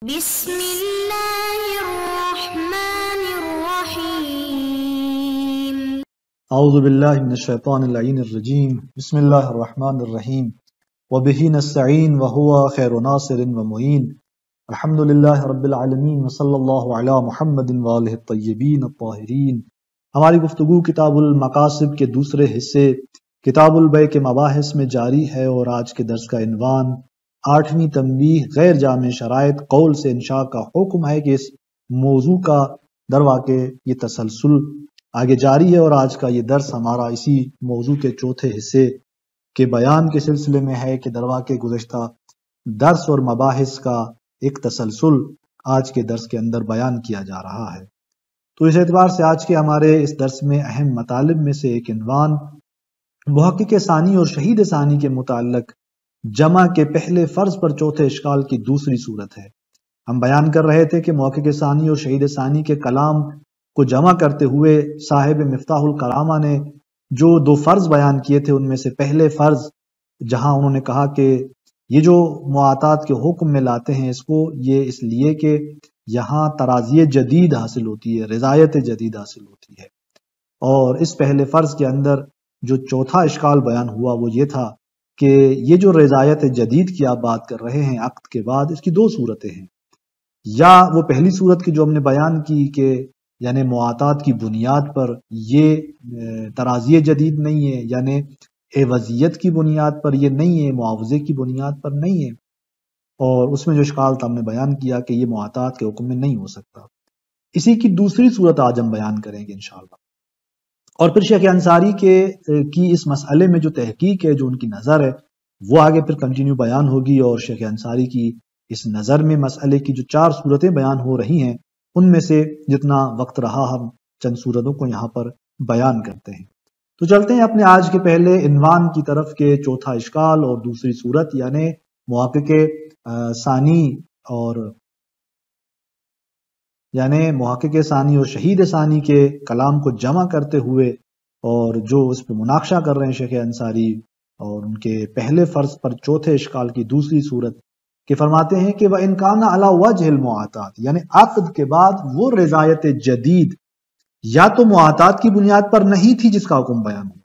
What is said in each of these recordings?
بسم اللہ الرحمن الرحیم اعوذ باللہ من الشیطان اللعین الرجیم بسم اللہ الرحمن الرحیم وبہ نستعین وہو خیر ناصر ومعین الحمدللہ رب العالمین وصلی اللہ علی محمد وآلہ الطیبین الطاہرین۔ ہماری گفتگو کتاب المقاصد کے دوسرے حصے کتاب البیع کے مباحث میں جاری ہے، اور آج کے درس کا عنوان 8ویں تنبیہ غیر جامع شرائط قول سے انشاء کا حکم ہے کہ اس موضوع کا در واقع یہ تسلسل آگے جاری ہے، اور آج کا یہ درس ہمارا اسی موضوع کے چوتھے حصے کے بیان کے سلسلے میں ہے کہ در واقع گزشتہ درس اور مباحث کا ایک تسلسل آج کے درس کے اندر بیان کیا جا رہا ہے۔ تو اس اعتبار سے آج کے ہمارے اس درس میں اہم مطالب میں سے ایک عنوان محقق ثانی اور شہید ثانی کے متعلق جمع کے پہلے فرض پر چوتھے اشکال کی دوسری صورت ہے۔ ہم بیان کر رہے تھے کہ محقق ثانی اور شہید ثانی کے کلام کو جمع کرتے ہوئے صاحب مفتاح الکرامہ نے جو دو فرض بیان کیے تھے، ان میں سے پہلے فرض جہاں انہوں نے کہا کہ یہ جو معاطات کے حکم میں لاتے ہیں اس کو یہ اس لیے کہ یہاں ترازی جدید حاصل ہوتی ہے، رضایت جدید حاصل ہوتی ہے، اور اس پہلے فرض کے اندر جو چوتھا اشکال بیان ہوا وہ یہ تھا کہ یہ جو رضایت جدید کی آپ بات کر رہے ہیں عقد کے بعد، اس کی دو صورتیں ہیں، یا وہ پہلی صورت کی جو ہم نے بیان کی کہ یعنی معاطات کی بنیاد پر یہ ترازی جدید نہیں ہے، یعنی عوضیت کی بنیاد پر یہ نہیں ہے، معاوضے کی بنیاد پر نہیں ہے، اور اس میں جو اشکال تھا ہم نے بیان کیا کہ یہ معاطات کے حکم میں نہیں ہو سکتا۔ اسی کی دوسری صورت آج ہم بیان کریں گے انشاءاللہ، اور پھر شیخ انصاری کی اس مسئلے میں جو تحقیق ہے، جو ان کی نظر ہے، وہ آگے پھر کنٹینیو بیان ہوگی، اور شیخ انصاری کی اس نظر میں مسئلے کی جو 4 صورتیں بیان ہو رہی ہیں ان میں سے جتنا وقت رہا ہم چند صورتوں کو یہاں پر بیان کرتے ہیں۔ تو چلتے ہیں اپنے آج کے پہلے عنوان کی طرف کے چوتھا اشکال اور دوسری صورت، یعنی محقق ثانی اور شہید ثانی کے کلام کو جمع کرتے ہوئے اور جو اس پہ مناقشہ کر رہے ہیں شیخ انصاری، اور ان کے پہلے فرض پر چوتھے اشکال کی دوسری صورت کہ فرماتے ہیں کہ وَإِنْ كَانَ عَلَى وَجْهِ الْمُعَاطَات، یعنی عقد کے بعد وہ رضایت جدید یا تو معاطات کی بنیاد پر نہیں تھی جس کا حکم بیان ہوا،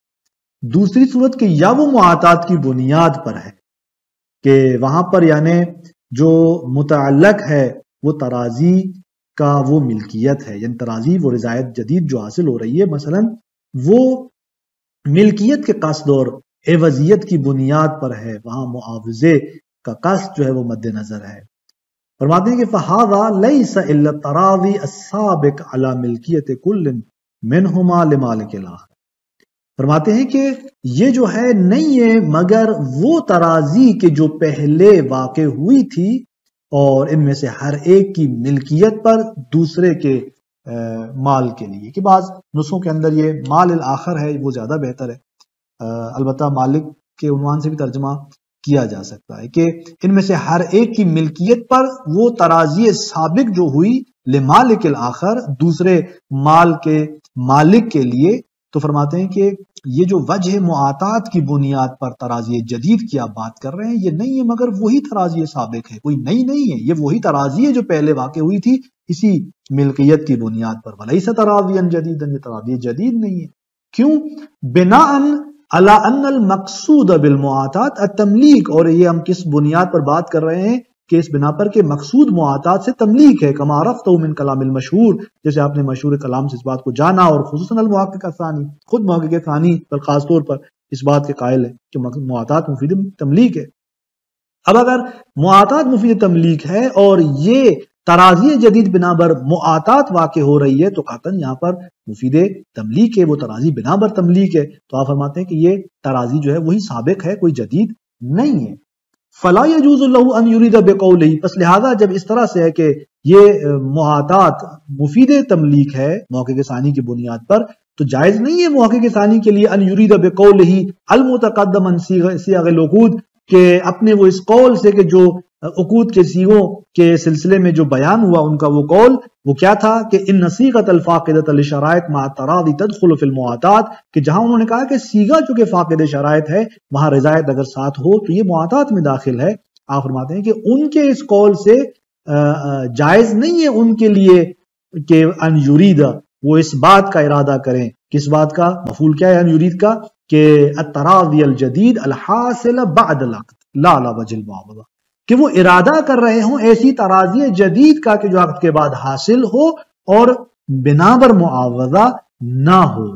دوسری صورت کہ یا وہ معاطات کی بنیاد پر ہے کہ وہاں پر یعنی جو متعلق ہے وہ ترازی کا وہ ملکیت ہے، یعنی ترازی وہ رضایت جدید جو حاصل ہو رہی ہے مثلا وہ ملکیت کے قصد اور عوضیت کی بنیاد پر ہے، وہاں معاوضے کا قصد جو ہے وہ مد نظر ہے۔ فرماتے ہیں کہ فَهَذَا لَيْسَ إِلَّا التَّرَاضِي السَّابِقُ عَلَى مِلْكِيَةِ كُلٍّ مِّنْهُمَا لِمَالِكِ الْآخَرِ، فرماتے ہیں کہ یہ جو ہے نہیں ہے مگر وہ ترازی کے جو پہلے واقع ہوئی تھی، اور ان میں سے ہر ایک کی ملکیت پر دوسرے کے مال کے لیے، کہ بعض نسخوں کے اندر یہ مال الآخر ہے وہ زیادہ بہتر ہے، البتہ مالک کے عنوان سے بھی ترجمہ کیا جا سکتا ہے کہ ان میں سے ہر ایک کی ملکیت پر وہ ترازی سابق جو ہوئی لمالک الآخر دوسرے مال کے مالک کے لیے۔ تو فرماتے ہیں کہ یہ جو وجہ معاطات کی بنیاد پر ترازی جدید کی آپ بات کر رہے ہیں یہ نہیں ہے مگر وہی ترازی سابق ہے، کوئی نئی نہیں ہے، یہ وہی ترازی ہے جو پہلے واقع ہوئی تھی اسی ملکیت کی بنیاد پر، ولیس تراضیا جدیدا، یہ ترازی جدید نہیں ہے۔ کیوں؟ بناء علی ان المقصود بالمعاطات التملیک، اور یہ ہم کس بنیاد پر بات کر رہے ہیں کہ اس بنا پر کہ مقصود معاطات سے تملیک ہے، کما عرفتہ من کلام المشہور، جیسے آپ نے مشہور کلام سے اس بات کو جانا، اور خصوصاً المحقق ثانی، خود محقق ثانی پر خاص طور پر اس بات کے قائل ہے کہ معاطات مفید تملیک ہے۔ اب اگر معاطات مفید تملیک ہے اور یہ ترازی جدید بنا بر معاطات واقع ہو رہی ہے تو قطعاً یہاں پر مفید تملیک ہے، وہ ترازی بنا بر تملیک ہے، تو آپ فرماتے ہیں کہ یہ ترازی جو ہے وہی سابق ہے، کوئی جدید نہیں ہے۔ فلا يجوز له ان يريد بقوله، پس لہذا جب اس طرح سے ہے کہ یہ معاطات مفید تملیک ہے محقق ثانی کی بنیاد پر، تو جائز نہیں ہے محقق ثانی کے لیے ان يريد بقوله المتقدم عن صيغ العقود، کہ اپنے وہ اس قول سے کہ جو عقود کے صیغوں کے سلسلے میں جو بیان ہوا ان کا وہ قول وہ کیا تھا کہ ان صیغۃ الفاقدۃ للشرائط مع التراضی تدخل فی المعاطات، کہ جہاں انہوں نے کہا کہ صیغہ چونکہ فاقد شرائط ہے وہاں رضایت اگر ساتھ ہو تو یہ معاطات میں داخل ہے۔ آپ فرماتے ہیں کہ ان کے اس قول سے جائز نہیں ہے ان کے لیے کہ ان یرید وہ اس بات کا ارادہ کریں. کس بات کا؟ مفعول کیا ہے ان یرید کا؟ کہ التراضی الجدید الحاصل بعد العقد لا علی وجہ المعاوضہ، کہ وہ ارادہ کر رہے ہوں ایسی تراضی جدید کا کہ جو عقد کے بعد حاصل ہو اور بنا بر معاوضہ نہ ہو.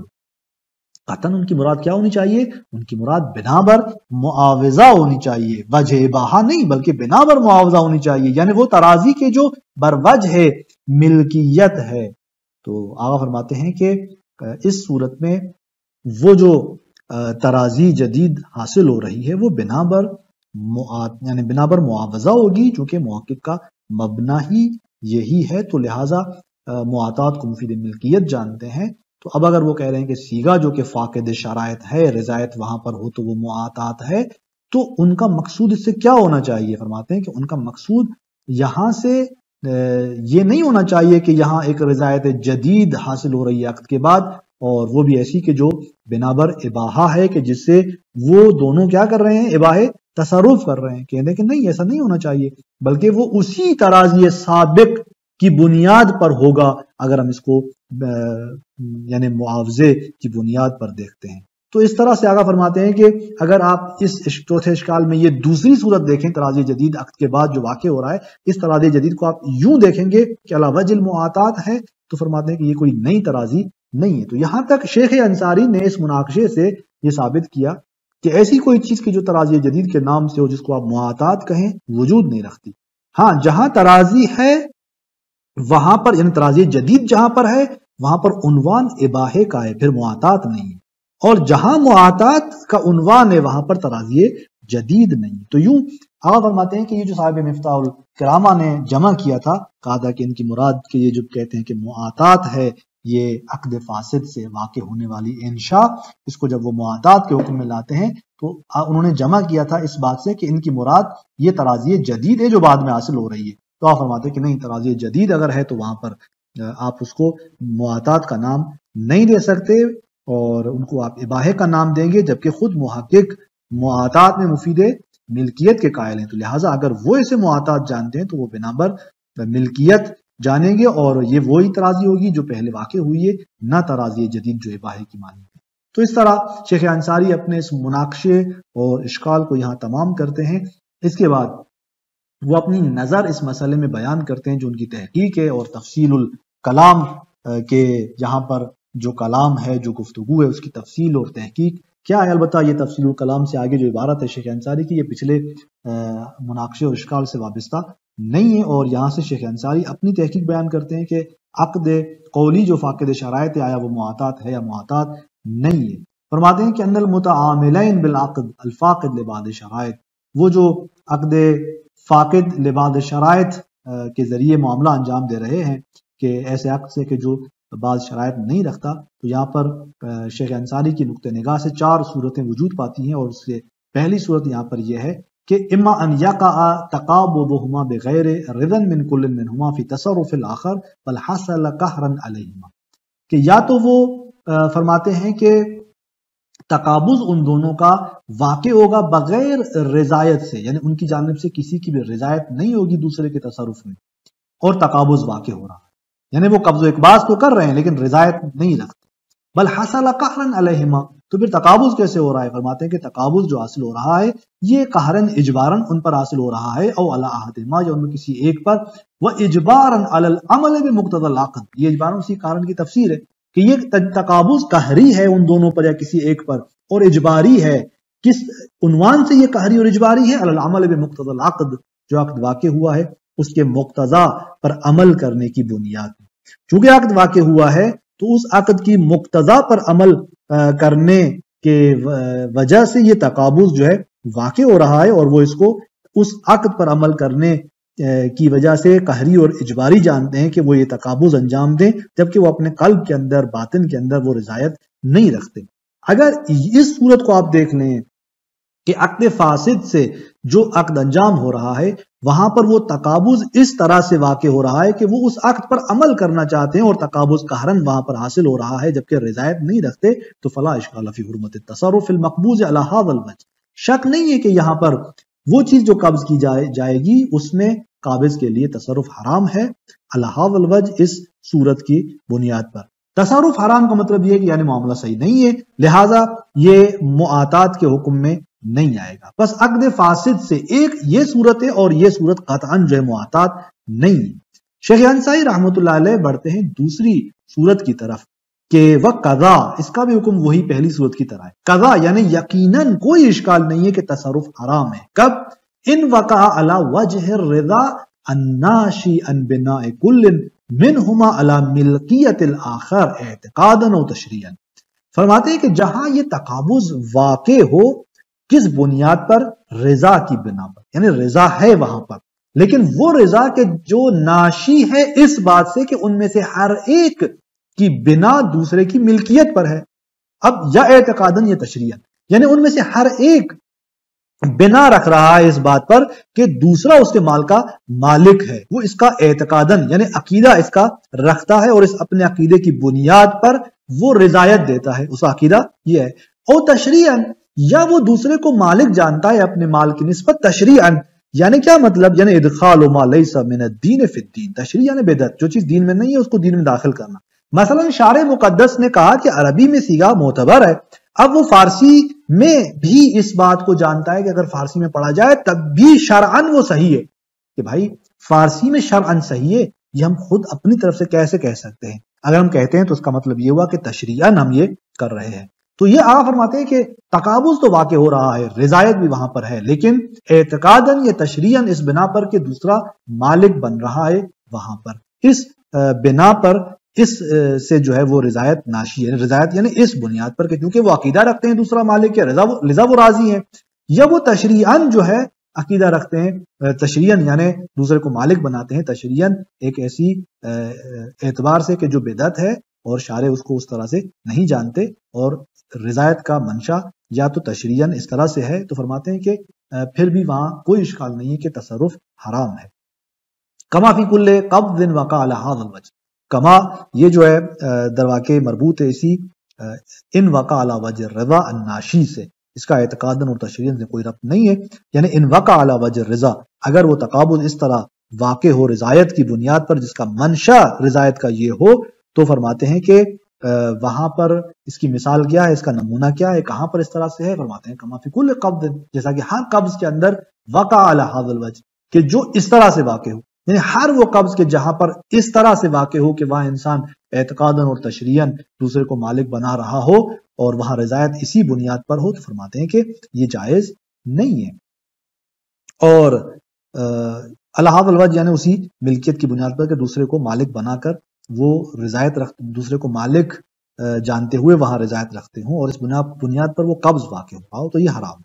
قطعاً ان کی مراد کیا ہونی چاہیے؟ ان کی مراد بنا بر معاوضہ ہونی چاہیے، وجہ اباحہ نہیں بلکہ بنا بر معاوضہ ہونی چاہیے، یعنی وہ تراضی کے جو بر وجہ ملکیت ہے. تو آقا فرماتے ہیں کہ اس صورت میں وہ جو تراضی جدید حاصل ہو رہی ہے وہ بنا بر معاوضہ ہوگی، چونکہ محقق کا مبنا ہی یہی ہے. تو لہٰذا معاطات کو مفید ملکیت جانتے ہیں. تو اب اگر وہ کہہ رہے ہیں کہ سیگا جو کہ فاقد شرائط ہے، رضایت وہاں پر ہو تو وہ معاطات ہے، تو ان کا مقصود اس سے کیا ہونا چاہیے؟ فرماتے ہیں کہ ان کا مقصود یہاں سے یہ نہیں ہونا چاہیے کہ یہاں ایک رضایت جدید حاصل ہو رہی ہے عقد کے بعد، اور وہ بھی ایسی کہ جو بنابر اباحہ ہے، کہ جس سے وہ دونوں کیا کر رہے ہیں؟ اباحے تصرف کر رہے ہیں. کہتے ہیں کہ نہیں، ایسا نہیں ہونا چاہیے، بلکہ وہ اسی تراضی سابق کی بنیاد پر ہوگا اگر ہم اس کو یعنی معاوضے کی بنیاد پر دیکھتے ہیں. تو اس طرح سے آگاہ فرماتے ہیں کہ اگر آپ اس چوتھے اشکال میں یہ دوسری صورت دیکھیں، تراضی جدید عقد کے بعد جو واقع ہو رہا ہے، اس تراضی جدید کو آپ یوں دیکھیں گے کہ علی وجہ المعاطات ہے، تو فرماتے ہیں کہ یہ کوئی نئی تراضی نہیں ہے. تو یہاں تک شیخ انصاری نے اس مناقشے سے یہ ثابت کیا کہ ایسی کوئی چیز کی جو تراضی جدید کے نام سے ہو جس کو آپ معاطات کہیں، وجود نہیں رکھتی. ہاں، جہاں تراضی ہے وہاں پر، یعنی تراضی جدید جہاں پر ہے وہاں پر عنوان اباحے کا ہے، پھر معاطات نہیں ہے. اور جہاں معاطات کا عنوان ہے وہاں پر تراضی جدید نہیں. تو یوں آقا فرماتے ہیں کہ یہ جو صاحب مفتاح الکرامہ نے جمع کیا تھا، کہا تھا کہ ان کی مراد کہ یہ جو کہتے ہیں کہ معاطات ہے یہ عقد فاسد سے واقع ہونے والی انشاء، اس کو جب وہ معاطات کے حکم میں لاتے ہیں تو انہوں نے جمع کیا تھا اس بات سے کہ ان کی مراد یہ تراضی جدید ہے جو بعد میں حاصل ہو رہی ہے. تو آپ فرماتے ہیں کہ نہیں، تراضی جدید اگر ہے تو وہاں پر آپ اس کو معاطات کا نام نہیں دے سکتے، اور ان کو آپ اباحے کا نام دیں گے، جبکہ خود محقق معاطات میں مفید ملکیت کے قائل ہیں. تو لہٰذا اگر وہ اسے معاطات جانتے ہیں تو وہ بنابر ملکیت جانیں گے، اور یہ وہی تراضی ہوگی جو پہلے واقع ہوئی ہے، نہ تراضی جدید جو اباحے کی مانی ہے. تو اس طرح شیخ انصاری اپنے اس مناقشے اور اشکال کو یہاں تمام کرتے ہیں. اس کے بعد وہ اپنی نظر اس مسئلے میں بیان کرتے ہیں جو ان کی تحقیق ہے، اور تفصیل الکلام کے یہاں پر جو کلام ہے، جو گفتگو ہے، اس کی تفصیل اور تحقیق کیا ہے. البتہ یہ تفصیل الکلام سے آگے جو عبارت ہے شیخ انصاری کی، یہ پچھلے مناقشے اور اشکال سے وابستہ نہیں ہے، اور یہاں سے شیخ انصاری اپنی تحقیق بیان کرتے ہیں کہ عقد قولی جو فاقد شرائط ہے، آیا وہ معاطات ہے یا معاطات نہیں ہے. فرماتے ہیں کہ ان المتعاملین بالعقد الفاقد لبعض شرائط، وہ جو عقد فاقد لبعض شرائط کے ذریعے معاملہ انجام دے رہے ہیں کہ ایسے عقد سے کہ جو بعض شرائط نہیں رکھتا، تو یہاں پر شیخ انصاری کی نقطہ نگاہ سے 4 صورتیں وجود پاتی ہیں، اور اس سے پہلی صورت یہاں پر یہ ہے کہ اما ان یقع تقابضهما بغیر رضا من كل منهما في تصرف الاخر بل حصل قهرا علیہما، کہ یا تو وہ فرماتے ہیں کہ تقابض ان دونوں کا واقع ہوگا بغیر رضایت سے، یعنی ان کی جانب سے کسی کی بھی رضایت نہیں ہوگی دوسرے کے تصرف میں، اور تقابض واقع ہو رہا ہے، یعنی وہ قبض و اقباض تو کر رہے ہیں لیکن رضایت نہیں رکھتے. بل حصل قهرا علیہما، تو پھر تقابض کیسے ہو رہا ہے؟ فرماتے ہیں کہ تقابض جو حاصل ہو رہا ہے یہ قہرن اجبارن ان پر حاصل ہو رہا ہے، او علی احدہما، یا ان میں کسی ایک پر، و اجبارن علی العمل بمقتضی العقد، یہ اجبارن اسی قہرن کی تفسیر ہے کہ یہ تقابض قہری ہے ان دونوں پر یا کسی ایک پر، اور اجباری ہے. کس عنوان سے یہ قہری اور اجباری ہے؟ علی العمل بمقتضی العقد، جو عقد واقع ہوا ہے اس کے مقتضا پر عمل کرنے کی بنیاد میں. چونکہ عقد واقع ہوا ہے تو اس عقد کی مقتضا پر عمل کرنے کے وجہ سے یہ تقابض جو ہے واقع ہو رہا ہے، اور وہ اس کو اس عقد پر عمل کرنے کی وجہ سے قہری اور اجباری جانتے ہیں کہ وہ یہ تقابض انجام دیں، جبکہ وہ اپنے قلب کے اندر، باطن کے اندر وہ رضایت نہیں رکھتے. اگر اس صورت کو آپ دیکھ لیں کہ عقد فاسد سے جو عقد انجام ہو رہا ہے وہاں پر وہ تقابض اس طرح سے واقع ہو رہا ہے کہ وہ اس عقد پر عمل کرنا چاہتے ہیں اور تقابض قہرن وہاں پر حاصل ہو رہا ہے جبکہ رضایت نہیں رکھتے، تو فلا اشکال فی حرمت التصرف المقبوض علی ھذا الوجہ، شک نہیں ہے کہ یہاں پر وہ چیز جو قبض کی جائے گی اس میں قابض کے لیے تصرف حرام ہے علی ھذا الوجہ، اس صورت کی بنیاد پر۔ تصرف حرام کا مطلب یہ ہے کہ یعنی معاملہ صحیح نہیں ہے، لہٰذا یہ معاطات کے حکم میں نہیں آئے گا۔ بس عقد فاسد سے ایک یہ صورت ہے اور یہ صورت قطعاً جو ہے معاطات نہیں ہے۔ شیخ انصاری رحمۃ اللہ علیہ بڑھتے ہیں دوسری صورت کی طرف کہ وہ قضا، اس کا بھی حکم وہی پہلی صورت کی طرح ہے۔ قضا یعنی یقیناً کوئی اشکال نہیں ہے کہ تصرف حرام ہے، کب؟ ان وقع علی وجہ الرضا الناشی عن بناء کل منہما علی ملکیت الآخر اعتقادا و تشریعا۔ فرماتے ہیں کہ جہاں یہ تقابض واقع ہو، کس بنیاد پر؟ رضا کی بنا پر، یعنی رضا ہے وہاں پر، لیکن وہ رضا کہ جو ناشی ہے اس بات سے کہ ان میں سے ہر ایک کی بنا دوسرے کی ملکیت پر ہے۔ اب یا اعتقاداً یا تشریعاً، یعنی ان میں سے ہر ایک بنا رکھ رہا ہے اس بات پر کہ دوسرا اس کے مال کا مالک ہے، وہ اس کا اعتقاداً یعنی عقیدہ اس کا رکھتا ہے اور اس اپنے عقیدے کی بنیاد پر وہ رضایت دیتا ہے، اس کا عقیدہ یہ ہے۔ اور تشریعاً، یا وہ دوسرے کو مالک جانتا ہے اپنے مال کی نسبت تشریعاً، یعنی کیا مطلب؟ یعنی ادخال ما لیس من الدین فی الدین، تشریع یعنی بدعت، جو چیز دین میں نہیں ہے اس کو دین میں داخل کرنا۔ مثلا شارع مقدس نے کہا کہ عربی میں صیغہ معتبر ہے، اب وہ فارسی میں بھی اس بات کو جانتا ہے کہ اگر فارسی میں پڑھا جائے تب بھی شرعاً وہ صحیح ہے، کہ بھائی فارسی میں شرعاً صحیح ہے، یہ ہم خود اپنی طرف سے کیسے کہہ سکتے ہیں؟ اگر ہم کہتے ہیں تو اس کا مطلب یہ ہوا کہ تشریعاً ہم یہ کر رہے ہیں۔ تو یہ آقا فرماتے ہیں کہ تقابض تو واقع ہو رہا ہے، رضایت بھی وہاں پر ہے، لیکن اعتقاداً یا تشریعاً اس بنا پر کہ دوسرا مالک بن رہا ہے وہاں پر، اس بنا پر اس سے جو ہے وہ رضایت ناشی ہے، رضایت یعنی اس بنیاد پر کہ کیونکہ وہ عقیدہ رکھتے ہیں دوسرا مالک ہے، لذا وہ راضی ہیں، یا وہ تشریعاً جو ہے عقیدہ رکھتے ہیں، تشریعاً یعنی دوسرے کو مالک بناتے ہیں، تشریعاً ایک ایسی اعتبار سے کہ جو بدعت ہے اور شارع اس کو اس طرح سے نہیں جانتے، اور رضایت کا منشا یا تو تشریعاً اس طرح سے ہے، تو فرماتے ہیں کہ پھر بھی وہاں کوئی اشکال نہیں ہے کہ تصرف حرام ہے۔ کما فی کل قبض وقع علی ھذا الوجہ، کما یہ جو ہے درواقع مربوط ہے اسی ان وقع علی وجہ الرضا الناشی سے، اس کا اعتقاداً اور تشریعاً سے کوئی ربط نہیں ہے، یعنی ان وقع علی وجہ الرضا، اگر وہ تقابض اس طرح واقع ہو رضایت کی بنیاد پر جس کا منشا رضایت کا یہ ہو، تو فرماتے ہیں کہ وہاں پر اس کی مثال کیا ہے، اس کا نمونہ کیا ہے، کہاں پر اس طرح سے ہے؟ فرماتے ہیں کما فی کل قبض، جیسا کہ ہر قبض کے اندر وقع علی ھذا الوجہ، کہ جو اس طرح سے واقع ہو، یعنی ہر وہ قبض کے جہاں پر اس طرح سے واقع ہو کہ وہاں انسان اعتقاداً اور تشریعاً دوسرے کو مالک بنا رہا ہو اور وہاں رضایت اسی بنیاد پر ہو، تو فرماتے ہیں کہ یہ جائز نہیں ہے۔ اور علی ھذا الوجہ یعنی اسی ملکیت کی بنیاد پر کہ دوسرے کو مالک بنا کر وہ رضایت دوسرے کو مالک جانتے ہوئے وہاں رضایت رکھتے ہوں اور اس بنیاد پر وہ قبض واقع ہو، تو یہ حرام۔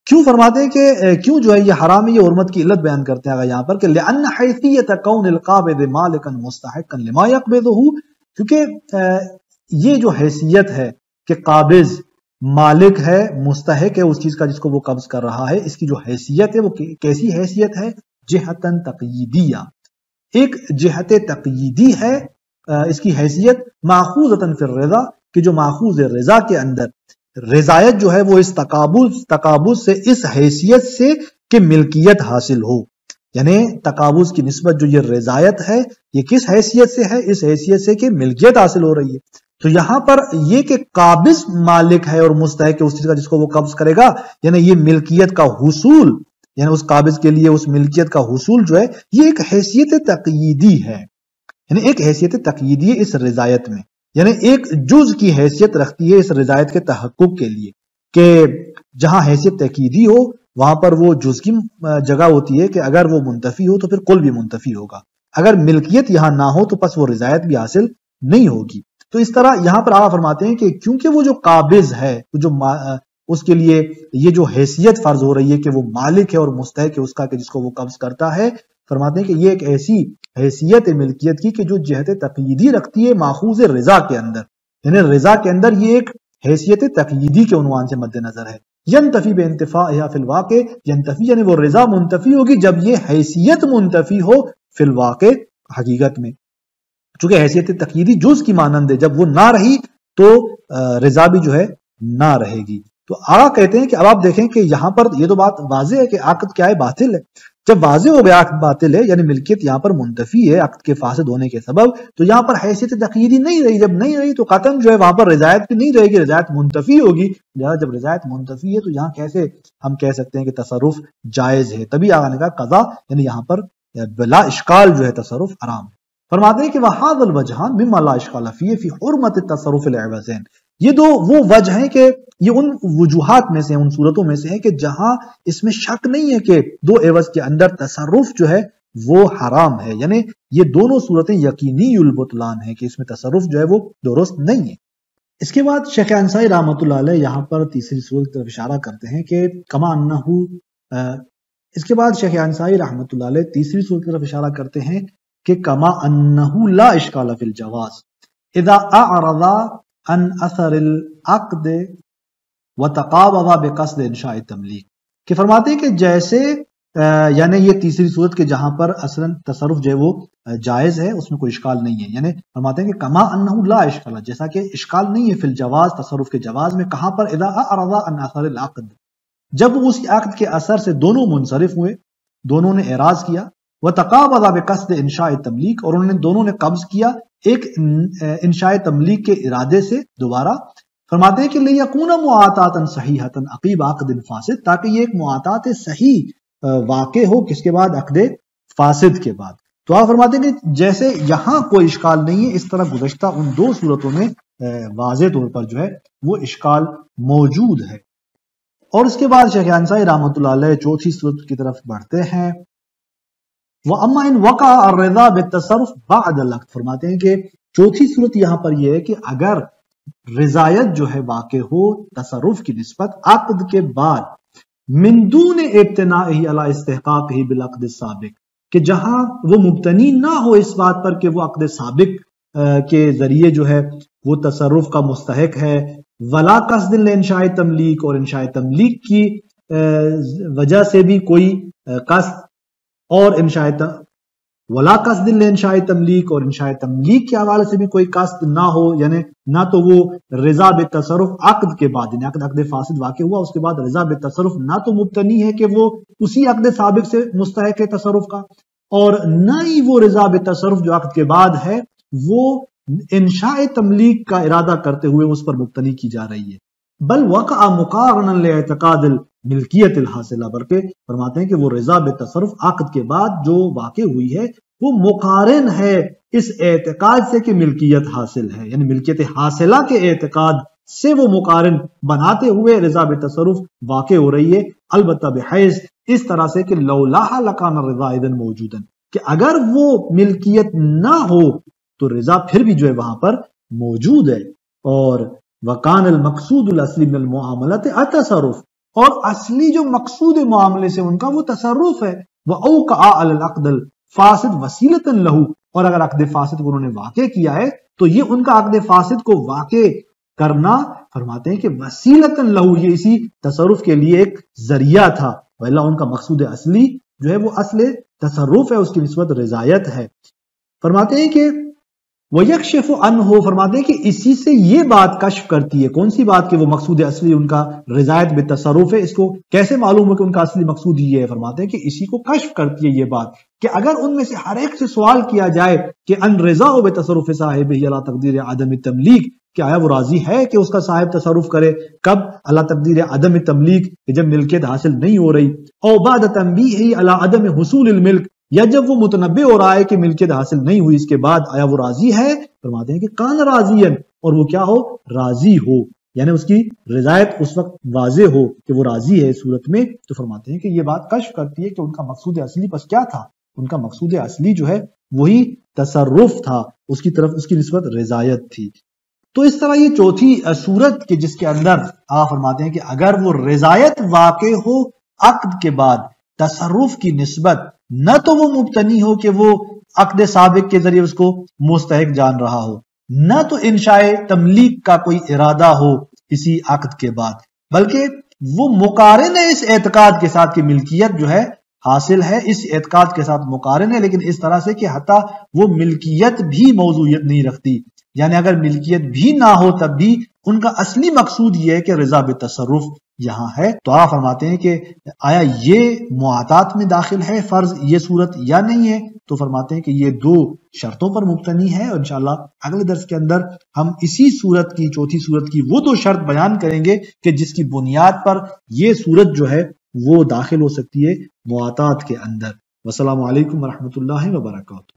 کیوں فرماتے ہیں کہ کیوں جو ہے یہ حرام ہے؟ یہ حرمت کی علت بیان کرتے ہیں یہاں پر کہ لأن حیثیت کون القابض مالکا مستحقا لما یقبضہ، کیونکہ یہ جو حیثیت ہے کہ قابض مالک ہے، مستحق ہے اس چیز کا جس کو وہ قبض کر رہا ہے، اس کی جو حیثیت ہے وہ کیسی حیثیت ہے؟ جہتاً تقییدیہ، ایک جہت تقییدی ہے اس کی حیثیت، ماخوذۃ فی الرضا، کہ جو ماخوذ رضا کے اندر رضایت جو ہے وہ اس تقابض سے، اس حیثیت سے کہ ملکیت حاصل ہو، یعنی تقابض کی نسبت جو یہ رضایت ہے یہ کس حیثیت سے ہے؟ اس حیثیت سے کہ ملکیت حاصل ہو رہی ہے۔ تو یہاں پر یہ کہ قابض مالک ہے اور مستحق ہے اس چیز کا جس کو وہ قبض کرے گا، یعنی یہ ملکیت کا حصول، یعنی اس قابض کے لیے اس ملکیت کا حصول جو ہے یہ ایک حیثیت تقییدی ہے، یعنی ایک حیثیت تقییدی ہے اس رضایت میں، یعنی ایک جز کی حیثیت رکھتی ہے اس رضایت کے تحقق کے لیے، کہ جہاں حیثیت تقییدی ہو وہاں پر وہ جز کی جگہ ہوتی ہے کہ اگر وہ منتفی ہو تو پھر کل بھی منتفی ہوگا، اگر ملکیت یہاں نہ ہو تو پس وہ رضایت بھی حاصل نہیں ہوگی۔ تو اس طرح یہاں پر آقا فرماتے ہیں کہ کیونکہ وہ جو قابض ہے، جو اس کے لیے یہ جو حیثیت فرض ہو رہی ہے کہ وہ مالک ہے اور مستحق ہے اس کا کہ جس کو وہ قبض کرتا ہے، فرماتے ہیں کہ یہ ایک ایسی حیثیت ملکیت کی کہ جو جہت تقییدی رکھتی ہے ماخوذ رضا کے اندر، یعنی رضا کے اندر یہ ایک حیثیت تقییدی کے عنوان سے مد نظر ہے۔ ینتفی بانتفاعها فی الواقع، ینتفی یعنی وہ رضا منتفی ہوگی جب یہ حیثیت منتفی ہو فی الواقع، حقیقت میں، چونکہ حیثیت تقییدی جز کی مانند ہے، جب وہ نہ رہی تو رضا بھی جو ہے نہ رہے گی۔ تو آقا کہتے ہیں کہ اب آپ دیکھیں کہ یہاں پر یہ تو بات واضح ہے کہ عقد کیا ہے؟ باطل ہے، جب واضح ہو گیا عقد باطل ہے یعنی ملکیت یہاں پر منتفی ہے عقد کے فاسد ہونے کے سبب، تو یہاں پر حیثیت تقییدی نہیں رہی، جب نہیں رہی تو قطعاً جو ہے وہاں پر رضایت بھی نہیں رہے گی، رضایت منتفی ہوگی، لہٰذا جب رضایت منتفی ہے تو یہاں کیسے ہم کہہ سکتے ہیں کہ تصرف جائز ہے؟ تبھی آقا نے کہا قضا یعنی یہاں پر بلا اشکال جو ہے تصرف حرام ہے۔ فرماتے ہیں کہ وَهَذَا الْوَجْهَانِ مِمَّا لَا إِشْكَالَ فِيهِ فِي حُرْمَةِ التَّصَرُّفِ الْعِوَضَيْنِ، یہ دو وہ وجہ ہیں کہ یہ ان وجوہات میں سے، ان صورتوں میں سے ہے کہ جہاں اس میں شک نہیں ہے کہ دو عوض کے اندر تصرف جو ہے وہ حرام ہے، یعنی یہ دونوں صورتیں یقینی البطلان ہے کہ اس میں تصرف جو ہے وہ درست نہیں ہے۔ اس کے بعد شیخ انصاری رحمۃ اللہ علیہ یہاں پر تیسری صورت کی طرف اشارہ کرتے ہیں کہ کما انہو، اس کے بعد شیخ انصاری رحمۃ اللہ علیہ تیسری صورت کی طرف اشارہ کرتے ہیں کہ کما انہو لا اشکال فی الجواز اذا اعرض عن اثر العقد وتقابض بقصد انشاء تملیک، کہ فرماتے ہیں کہ جیسے یعنی یہ تیسری صورت کے جہاں پر اصلا تصرف جو ہے وہ جائز ہے اس میں کوئی اشکال نہیں ہے، یعنی فرماتے ہیں کہ کما انہو لا اشکال، جیسا کہ اشکال نہیں ہے فی الجواز تصرف کے جواز میں، کہاں پر اذا اعرض عن اثر العقد، جب اس عقد کے اثر سے دونوں منصرف ہوئے، دونوں نے اعراض کیا، وتقابض بقصد انشاء تملیک، اور انہوں نے دونوں نے قبض کیا ایک انشاء تملیک کے ارادے سے دوبارہ، فرماتے ہیں کہ لیکون معاطاتا صحیحتا عقیب عقد فاسد، تاکہ یہ ایک معاطات صحیح واقع ہو کس کے بعد؟ عقد فاسد کے بعد۔ تو آپ فرماتے ہیں کہ جیسے یہاں کوئی اشکال نہیں ہے، اس طرح گزشتہ ان دو صورتوں میں واضح طور پر جو ہے وہ اشکال موجود ہے۔ اور اس کے بعد شیخ انصاری رحمۃ اللہ علیہ چوتھی صورت کی طرف بڑھتے ہیں، وَأَمَّا إِنْ وَقَعَ الرِّضَا بِالتَّصَرُّفِ بَعْدَ الْعَقْدِ، فرماتے ہیں کہ چوتھی صورت یہاں پر یہ ہے کہ اگر رضایت جو ہے واقع ہو تصرف کی نسبت عقد کے بعد، من دون ابتنائہ علی استحقاقہ بالعقد السابق، کہ جہاں وہ مبتنی نہ ہو اس بات پر کہ وہ عقد سابق کے ذریعے جو ہے وہ تصرف کا مستحق ہے، ولا قصد لانشاء تملیک، اور انشاء تملیک کی وجہ سے بھی کوئی قصد، اور ولا قصد لانشاء تملیک، اور انشاء تملیک کے حوالے سے بھی کوئی قصد نہ ہو، یعنی نہ تو وہ رضا بالتصرف عقد کے بعد، یعنی عقد فاسد واقع ہوا اس کے بعد رضا بالتصرف نہ تو مبتنی ہے کہ وہ اسی عقد سابق سے مستحق ہے تصرف کا، اور نہ ہی وہ رضا بالتصرف جو عقد کے بعد ہے وہ انشاء تملیک کا ارادہ کرتے ہوئے اس پر مبتنی کی جا رہی ہے، بل وقع مقارنا لاعتقاد الملکیت الحاصلہ، بلکہ فرماتے ہیں کہ وہ رضا بالتصرف عقد کے بعد جو واقع ہوئی ہے وہ مقارن ہے اس اعتقاد سے کہ ملکیت حاصل ہے، یعنی ملکیت حاصلہ کے اعتقاد سے وہ مقارن بناتے ہوئے رضا بالتصرف واقع ہو رہی ہے، البتہ بحیث اس طرح سے کہ لولاہ لکان الرضا اذن موجودا، کہ اگر وہ ملکیت نہ ہو تو رضا پھر بھی جو ہے وہاں پر موجود ہے۔ اور وکان المقصود الاصلی من المعاملات التصرف، اور اصلی جو مقصود معاملے سے ان کا وہ تصرف ہے، وَأَوْقَعَ عَلَى الْعَقْدِ الْفَاسِدِ وَسِيلَةً لَهُ، اور اگر عقد فاسد کو انہوں نے واقع کیا ہے تو یہ ان کا عقد فاسد کو واقع کرنا فرماتے ہیں کہ وسیلۃ لہو، یہ اسی تصرف کے لیے ایک ذریعہ تھا، وَإِلَّا ان کا مقصود اصلی جو ہے وہ اصل تصرف ہے، اس کی نسبت رضایت ہے۔ فرماتے ہیں کہ وَيَكْشِفُ عَنْهُ، فرماتے ہیں کہ اسی سے یہ بات کشف کرتی ہے، کون سی بات؟ کہ وہ مقصود اصلی ان کا رضایت بالتصرف ہے۔ اس کو کیسے معلوم ہے کہ ان کا اصلی مقصود یہ ہے؟ فرماتے ہیں کہ اسی کو کشف کرتی ہے یہ بات کہ اگر ان میں سے ہر ایک سے سوال کیا جائے کہ ان رضا بالتصرف صاحب علی تقدیر عدم تملیک، کہ آیا وہ راضی ہے کہ اس کا صاحب تصرف کرے، کب؟ اللہ تقدیر عدم تملیک، کہ جب ملکیت حاصل نہیں ہو رہی، او بعد تنبیہ علی عدم حصول الملک، یا جب وہ متنبع ہو رہا ہے کہ ملکیت حاصل نہیں ہوئی اس کے بعد، آیا وہ راضی ہے؟ فرماتے ہیں کہ کان راضین، اور وہ کیا ہو؟ راضی ہو، یعنی اس کی رضایت اس وقت واضح ہو کہ وہ راضی ہے اس صورت میں۔ تو فرماتے ہیں کہ یہ بات کشف کرتی ہے کہ ان کا مقصود اصلی پس کیا تھا؟ ان کا مقصود اصلی جو ہے وہی تصرف تھا، اس کی طرف اس کی نسبت رضایت تھی۔ تو اس طرح یہ چوتھی صورت کہ جس کے اندر آپ فرماتے ہیں کہ اگر وہ رضایت واقع ہو عقد کے بعد تصرف کی نسبت، نہ تو وہ مبتنی ہو کہ وہ عقد سابق کے ذریعے اس کو مستحق جان رہا ہو، نہ تو انشاء تملیک کا کوئی ارادہ ہو اسی عقد کے بعد، بلکہ وہ مقارن ہے اس اعتقاد کے ساتھ کہ ملکیت جو ہے حاصل ہے، اس اعتقاد کے ساتھ مقارن ہے، لیکن اس طرح سے کہ حتیٰ وہ ملکیت بھی موضوعیت نہیں رکھتی، یعنی اگر ملکیت بھی نہ ہو تب بھی ان کا اصلی مقصود یہ ہے کہ رضا بتصرف یہاں ہے۔ تو آپ فرماتے ہیں کہ آیا یہ معاطات میں داخل ہے فرض یہ صورت یا نہیں ہے؟ تو فرماتے ہیں کہ یہ دو شرطوں پر مبتنی ہے، اور انشاءاللہ اگلے درس کے اندر ہم اسی صورت کی، چوتھی صورت کی وہ دو شرط بیان کریں گے کہ جس کی بنیاد پر یہ صورت جو ہے وہ داخل ہو سکتی ہے معاطات کے اندر۔ والسلام علیکم ورحمۃ اللہ وبرکاتہ۔